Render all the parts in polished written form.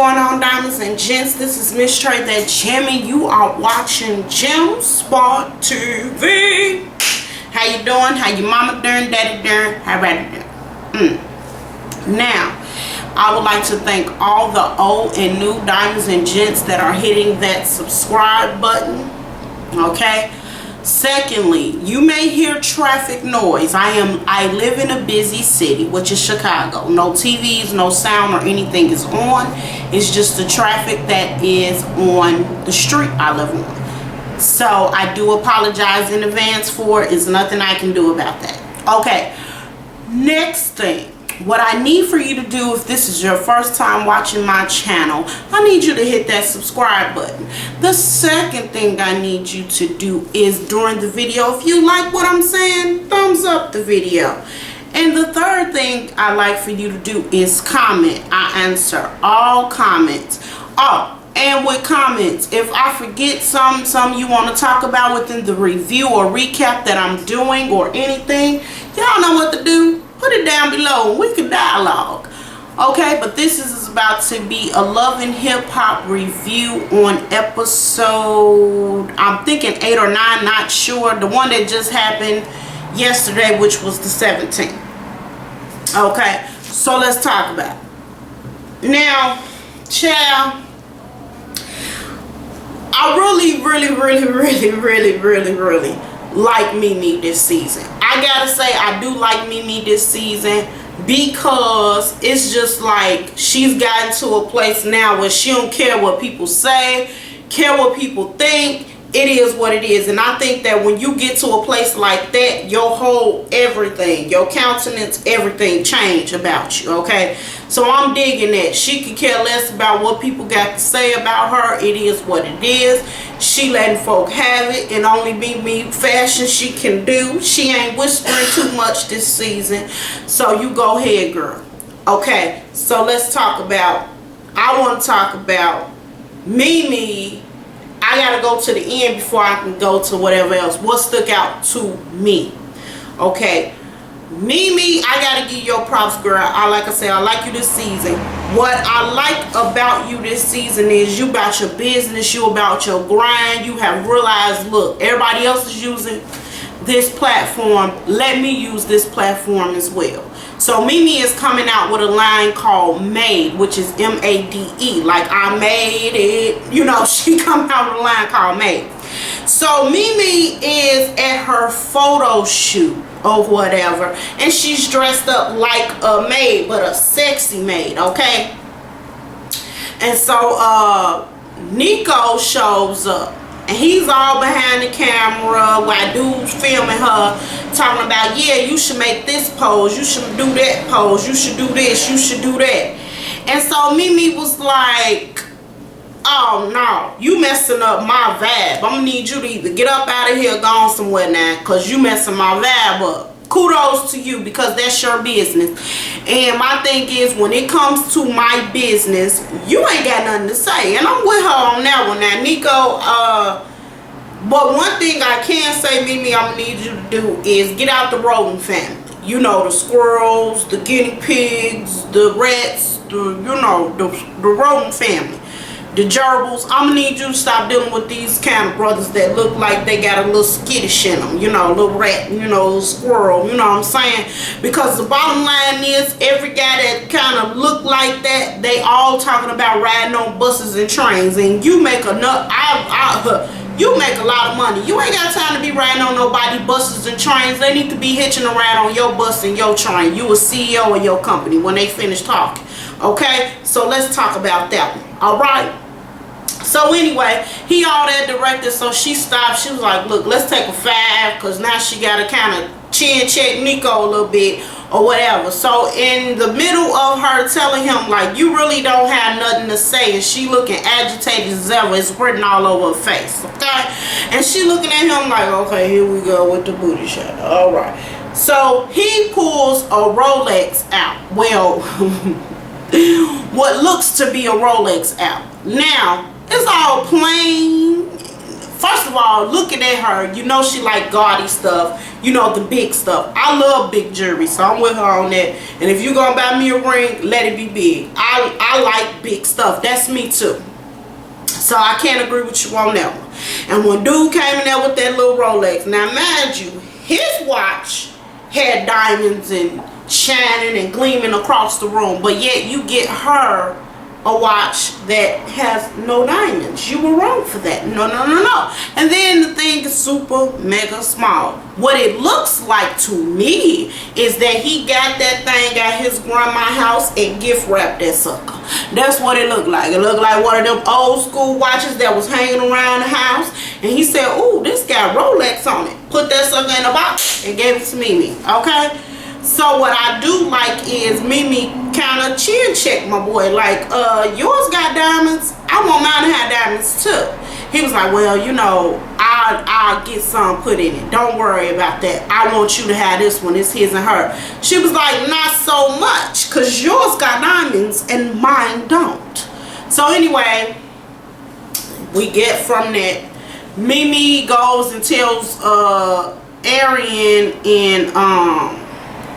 Going on, diamonds and gents, this is Miss Trey that Jammy. You are watching Gem Spot TV. How you doing? How your mama doing? Daddy doing? How about it? Now, I would like to thank all the old and new diamonds and gents that are hitting that subscribe button. Okay. Secondly, you may hear traffic noise. I live in a busy city, which is Chicago. No TVs, no sound or anything is on. It's just the traffic that is on the street I live on. So I do apologize in advance for it. There's nothing I can do about that. Okay, next thing. What I need for you to do, if this is your first time watching my channel, I need you to hit that subscribe button. The second thing I need you to do is during the video, if you like what I'm saying, thumbs up the video. And the third thing I like for you to do is comment. I answer all comments. Oh, and with comments, if I forget some you want to talk about within the review or recap that I'm doing or anything, y'all know what to do. Put it down below and we can dialogue. Okay, but this is about to be a love and hip hop review on episode, I'm thinking 8 or 9, not sure. The one that just happened yesterday, which was the 17th. Okay, so let's talk about it. Now, child, I really like Mimi this season. I gotta say, I do like Mimi this season because it's just like she's gotten to a place now where she don't care what people say, care what people think. It is what it is. And I think that when you get to a place like that, your whole everything, your countenance, everything change about you. Okay, so I'm digging that. She could care less about what people got to say about her. It is what it is. She letting folk have it and only be me fashion she can do. She ain't whispering too much this season. So you go ahead, girl. Okay, so let's talk about, I want to talk about Mimi. I gotta go to the end before I can go to whatever else. What stuck out to me? Okay, Mimi, I gotta give your props, girl. Like I said, I like you this season. What I like about you this season is you about your business, you about your grind. You have realized, look, everybody else is using this platform. Let me use this platform as well. So Mimi is coming out with a line called Made, which is M-A-D-E, like I made it. You know, she come out with a line called Made. So Mimi is at her photo shoot or whatever, and she's dressed up like a maid, but a sexy maid, okay? And so Nico shows up. And he's all behind the camera while dude's filming her, talking about, yeah, you should make this pose, you should do that pose, you should do this, you should do that. And so Mimi was like, oh no, you messing up my vibe. I'm gonna need you to either get up out of here or go on somewhere now, because you messing my vibe up. Kudos to you, because that's your business. And my thing is, when it comes to my business, you ain't got nothing to say. And I'm with her on that one. Now, Nico, but one thing I can say, Mimi, I'm going to need you to do is get out the rodent family. You know, the squirrels, the guinea pigs, the rats, the rodent family. The gerbils. I'm gonna need you to stop dealing with these kind of brothers that look like they got a little skittish in them. You know, a little rat, you know, a little squirrel. You know what I'm saying? Because the bottom line is, every guy that kind of look like that, they all talking about riding on buses and trains. And you make enough, you make a lot of money. You ain't got time to be riding on nobody buses and trains. They need to be hitching around on your bus and your train. You a CEO of your company when they finish talking. Okay? So let's talk about that one. Alright? So anyway, he all that directed, so she stopped. She was like, look, let's take a 5, because now she got to kind of chin check Nico a little bit or whatever. So in the middle of her telling him, like, you really don't have nothing to say, and she looking agitated as ever, it's written all over her face, okay? And she looking at him like, okay, here we go with the booty shot. All right. So he pulls a Rolex out. Well, what looks to be a Rolex out. Now, it's all plain, first of all, looking at her, you know she like gaudy stuff, you know, the big stuff. I love big jewelry, so I'm with her on that. And if you're gonna buy me a ring, let it be big. I like big stuff. That's me too. So I can't agree with you on that one. And when dude came in there with that little Rolex, now mind you, his watch had diamonds and shining and gleaming across the room, but yet you get her a watch that has no diamonds. You were wrong for that. No. And then the thing is super mega small. What it looks like to me is that he got that thing at his grandma's house and gift wrapped that sucker. That's what it looked like. It looked like one of them old school watches that was hanging around the house, and he said, "Ooh, this got Rolex on it." Put that sucker in a box and gave it to Mimi. Okay. So what I do like is Mimi kind of chin check my boy, like, yours got diamonds, I want mine to have diamonds too. He was like, well, you know, I'll get some put in it, don't worry about that. I want you to have this one, it's his and her. She was like, not so much, because yours got diamonds and mine don't. So anyway, we get from that. Mimi goes and tells Arian and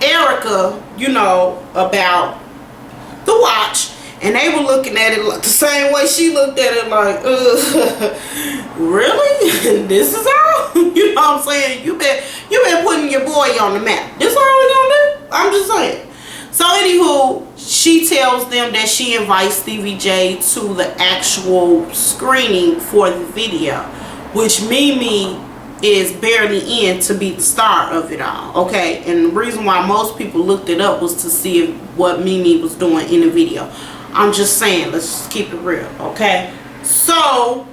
Erica, you know, about the watch, and they were looking at it like the same way she looked at it, like, really? This is all? You know what I'm saying? You been putting your boy on the map. This all we gonna do? I'm just saying. So anywho, she tells them that she invites Stevie J to the actual screening for the video, which Mimi is barely in to be the star of it all. Okay, and the reason why most people looked it up was to see what Mimi was doing in the video. I'm just saying, let's just keep it real. Okay, so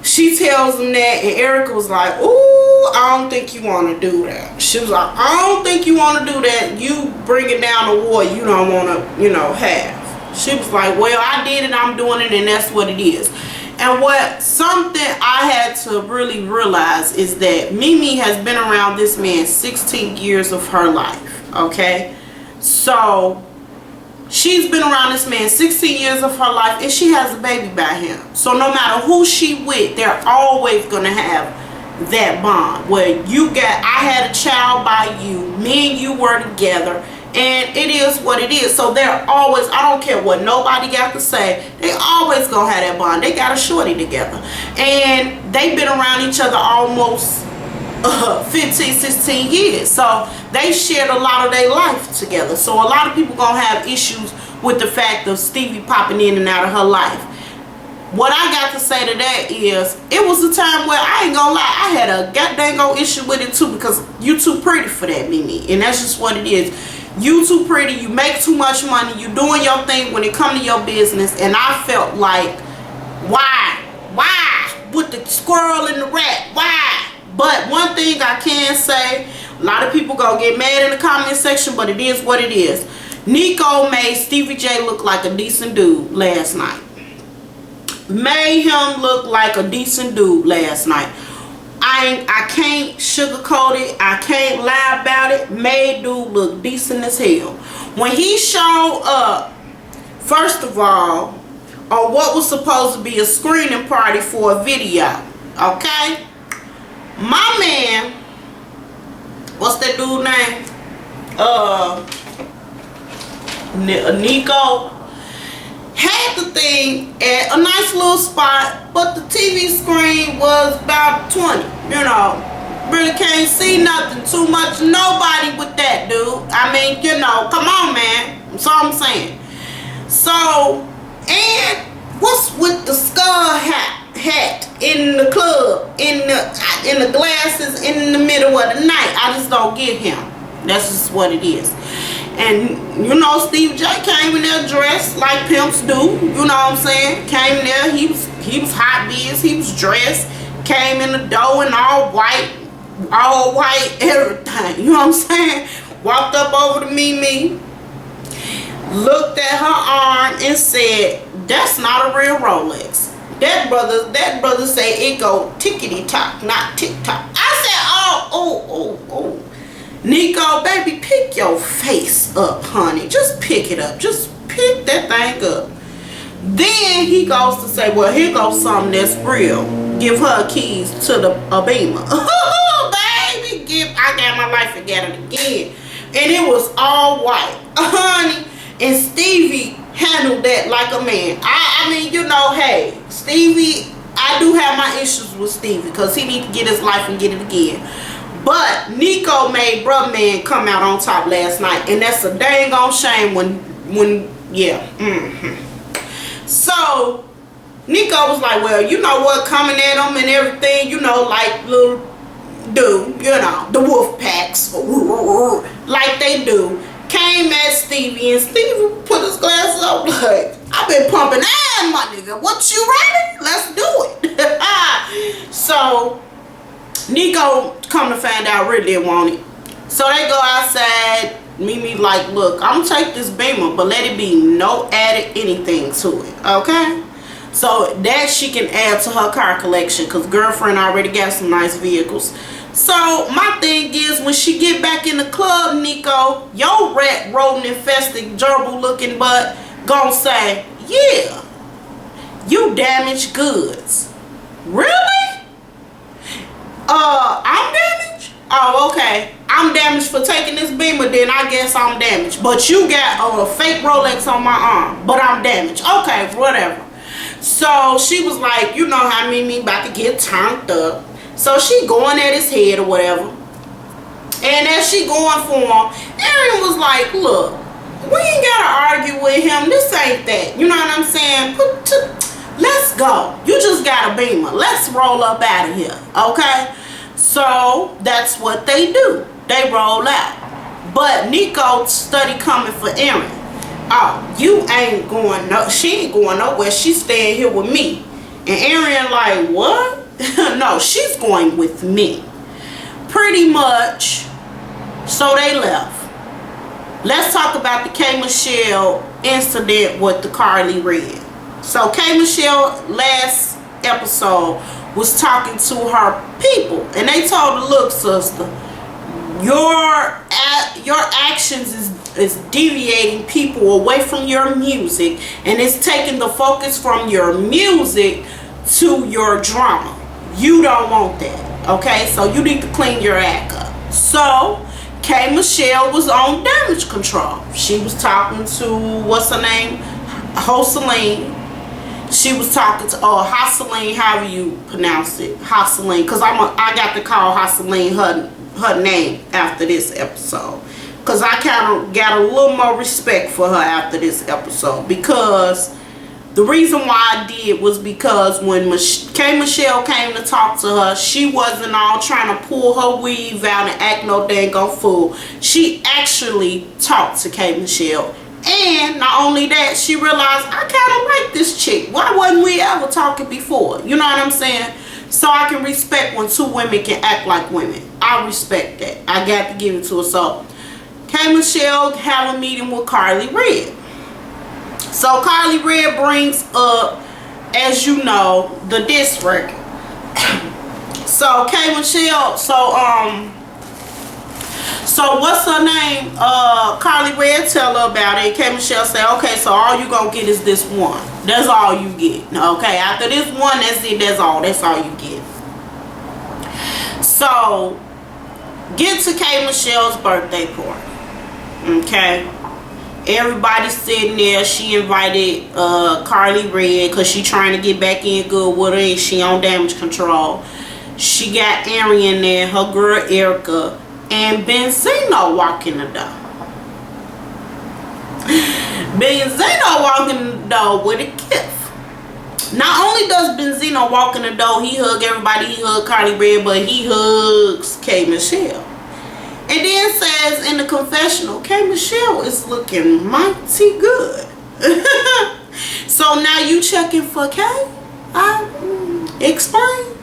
she tells them that, and Erica was like, ooh, I don't think you want to do that. She was like, I don't think you want to do that. You bringing down a war you don't want to, you know, have. She was like, well, I did it, I'm doing it, and that's what it is. And something I had to really realize is that Mimi has been around this man 16 years of her life, okay? So she's been around this man 16 years of her life, and she has a baby by him. So no matter who she with, they're always gonna have that bond where I had a child by you, me and you were together, and it is what it is. So they're always, I don't care what nobody got to say, they always gonna have that bond. They got a shorty together, and they've been around each other almost 15, 16 years. So they shared a lot of their life together. So a lot of people gonna have issues with the fact of Stevie popping in and out of her life. What I got to say to that is, it was a time where, I ain't gonna lie, I had a goddamn issue with it too, because you too pretty for that, Mimi. And that's just what it is. You too pretty, you make too much money, you doing your thing when it come to your business. And I felt like, why with the squirrel and the rat, why? But one thing I can say, a lot of people gonna get mad in the comment section, but it is what it is. Nico made Stevie J look like a decent dude last night. Made him look like a decent dude last night. I can't sugarcoat it. I can't lie about it. Made dude look decent as hell. When he showed up, first of all, on what was supposed to be a screening party for a video, okay? My man, what's that dude name? Nico, had the thing at a nice little spot, but the TV screen was about 20, you know. Really can't see nothing too much. Nobody with that, dude. I mean, you know, come on, man. That's all I'm saying. So, and what's with the skull hat in the club, in the glasses in the middle of the night? I just don't get him. That's just what it is. And you know, Steve J came in there dressed like pimps do. You know what I'm saying? Came in there, he was hot biz, he was dressed, came in the door in all white, everything. You know what I'm saying? Walked up over to Mimi, looked at her arm and said, "That's not a real Rolex." That brother said it go tickety tock, not tick tock. I said, oh. Nico, baby, pick your face up, honey. Just pick it up. Just pick that thing up. Then he goes to say, well, here goes something that's real. give her keys to a Beamer. Baby, I got my life together again. And it was all white. Honey. And Stevie handled that like a man. I mean, you know, hey, Stevie, I do have my issues with Stevie because he need to get his life and get it again. But Nico made Bruh Man come out on top last night. And that's a dang on shame when yeah. So Nico was like, well, you know what, coming at him and everything, you know, like little dude, you know, the wolf packs, like they do, came at Stevie, and Stevie put his glass up like, I've been pumping iron, my nigga. What, you ready? Let's do it. So Nico, come to find out, really didn't want it. So they go outside. Mimi like, look, I'm gonna take this Beamer, but let it be no added anything to it, okay? So that she can add to her car collection, because girlfriend already got some nice vehicles. So my thing is, when she get back in the club, Nico, your rat rodent infested gerbil looking butt gonna say, yeah, you damaged goods. Really? I'm damaged? Oh, okay. I'm damaged for taking this Beamer, then I guess I'm damaged. But you got a fake Rolex on my arm, but I'm damaged. Okay, whatever. So she was like, you know how Mimi about to get turned up. So she going at his head or whatever. And as she going for him, Aaron was like, look, we ain't gotta argue with him. This ain't that. You know what I'm saying? Let's go. You just got a Beamer. Let's roll up out of here. Okay? So that's what they do. They roll out. But Nico study coming for Aaron. Oh, you ain't going no, she ain't going nowhere. She's staying here with me. And Aaron like, what? No, she's going with me. Pretty much. So they left. Let's talk about the K. Michelle incident with the Carly Red. So K. Michelle last episode was talking to her people, and they told her, look, sister, your actions is deviating people away from your music, and it's taking the focus from your music to your drama. You don't want that, okay? So you need to clean your act up. So K. Michelle was on damage control. She was talking to, what's her name, Joseline. She was talking to Joseline, however you pronounce it, Joseline, because I got to call Joseline her name after this episode, because I kind of got a little more respect for her after this episode, because the reason why I did was because when K. Michelle came to talk to her, she wasn't all trying to pull her weave out and act no dang on fool. She actually talked to K. Michelle. And not only that, she realized, I kind of like this chick. Why wasn't we ever talking before? You know what I'm saying? So I can respect when two women can act like women. I respect that. I got to give it to her. So K. Michelle have a meeting with Carly Red. So Carly Red brings up, as you know, the diss record. So K. Michelle, so what's her name? Carly Red tell her about it. K. Michelle say, okay, so all you gonna get is this one. That's all you get. Okay, after this one, that's it. That's all you get. So get to K. Michelle's birthday party. Okay, everybody's sitting there. She invited Carly Red because she trying to get back in good with her, and she on damage control. She got Arian there, her girl Erica, and Benzino walking the door. Benzino walking the door with a gift. Not only does Benzino walk in the door, he hug everybody, he hug Carly Red, but he hugs K. Michelle. And then says in the confessional, K. Michelle is looking mighty good. So now you checking for K? Explain.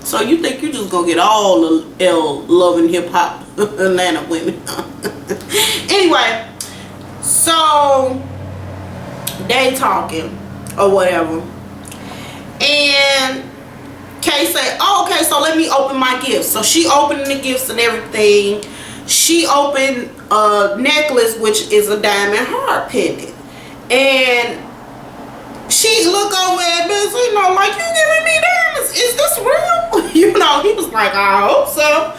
So you think you just gonna get all the Love and Hip Hop Atlanta women? Anyway, so they talking or whatever, and Kay say, oh, okay, so let me open my gifts. So she opened the gifts and everything. She opened a necklace, which is a diamond heart pendant, and she look over at Benzino like, you giving me diamonds? is this real? You know, he was like, I hope so.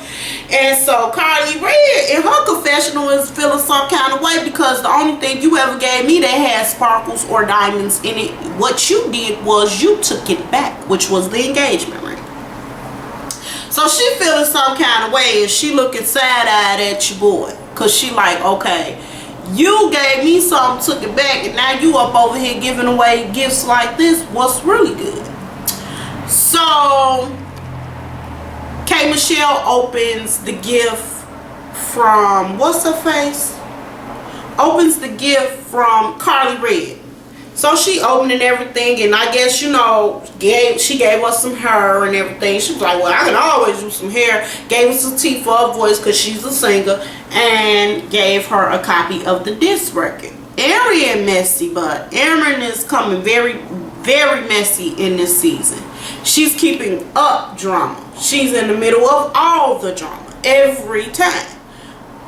And so Carly Red in her confessional is feeling some kind of way because the only thing you ever gave me that had sparkles or diamonds in it, what you did was you took it back, which was the engagement ring. So she feeling some kind of way and she looking side-eyed at your boy. Because she like, okay, you gave me something, took it back, and now you up over here giving away gifts like this. What's really good? So K. Michelle opens the gift from, what's her face? Opens the gift from Carly Red. So she opening everything, and I guess, you know, she gave us some hair and everything. She was like, well, I can always use some hair. Gave us some tea for her voice because she's a singer, and gave her a copy of the disc record. Arian messy, but Aaron is coming very, very messy in this season. She's keeping up drama. She's in the middle of all the drama every time.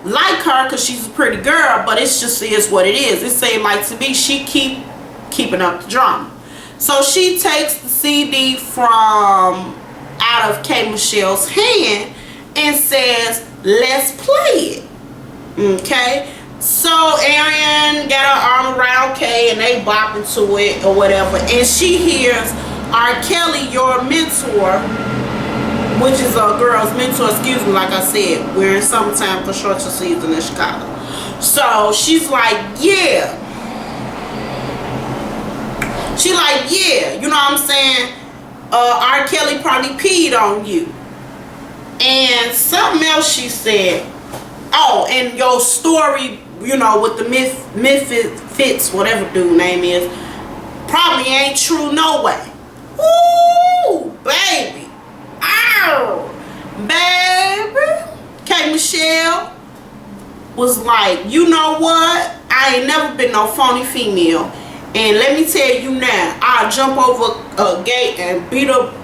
Like her because she's a pretty girl, but it just is what it is. It seems like to me she keeping up the drama. So she takes the CD from out of K. Michelle's hand and says, let's play it. Okay? So Arian got her arm around Kay and they bop into it or whatever. And she hears R. Kelly, your mentor, which is a girl's mentor, excuse me, like I said, we're in summertime construction season in Chicago. So she's like, yeah. She like, yeah, you know what I'm saying? R. Kelly probably peed on you. And something else she said. Oh, and your story, you know, with the Fitz, whatever dude name is, probably ain't true no way. Ooh, baby. Ow. Baby. K. Michelle was like, you know what? I ain't never been no phony female. And let me tell you now, I'll jump over a gate and beat up.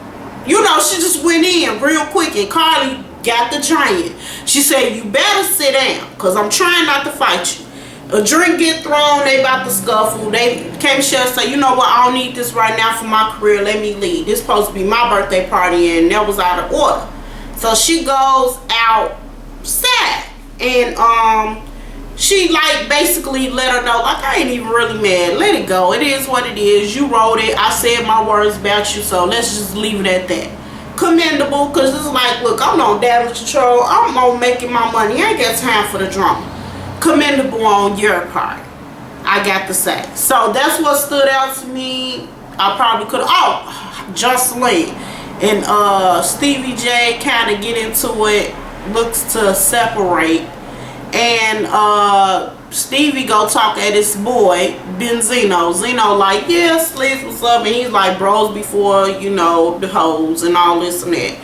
You know, she just went in real quick and Carly got the giant. She said, you better sit down because I'm trying not to fight you. A drink get thrown, they about to scuffle. They came and say, you know what, I don't need this right now for my career. Let me leave. This supposed to be my birthday party and that was out of order. So she goes outside and she like basically let her know, like, I ain't even really mad. Let it go. It is what it is. You wrote it. I said my words about you, so let's just leave it at that. Commendable, because it's like, look, I'm on damage control. I'm on making my money. I ain't got time for the drama. Commendable on your part, I got to say. So that's what stood out to me. I probably could have, oh, Jocelyn and Stevie J kind of get into it, looks to separate. And Stevie go talk at his boy Benzino. Zeno like, yeah, Sliz, what's up? And he's like, bros before, you know, the hoes and all this and that.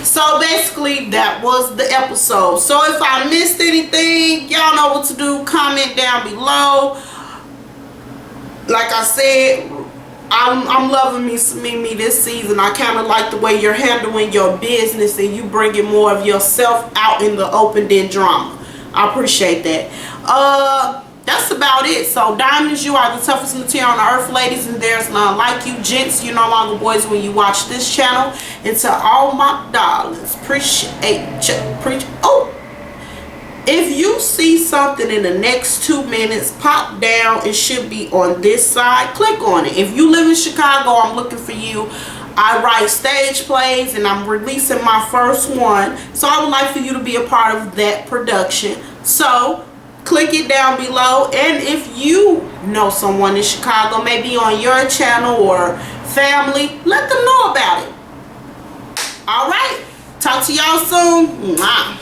So basically that was the episode. So if I missed anything, y'all know what to do. Comment down below. Like I said, I'm loving me some Mimi this season. I kind of like the way you're handling your business and you bringing more of yourself out in the open than drama. I appreciate that. That's about it. So diamonds, you are the toughest material on the earth, ladies, and there's none like you. Gents, you're no longer boys when you watch this channel. And to all my darlings, appreciate you. Oh, if you see something in the next 2 minutes, pop down. It should be on this side. Click on it. If you live in Chicago, I'm looking for you. I write stage plays and I'm releasing my first one. So I would like for you to be a part of that production. So click it down below. And if you know someone in Chicago, maybe on your channel or family, let them know about it. Alright. Talk to y'all soon. Mwah.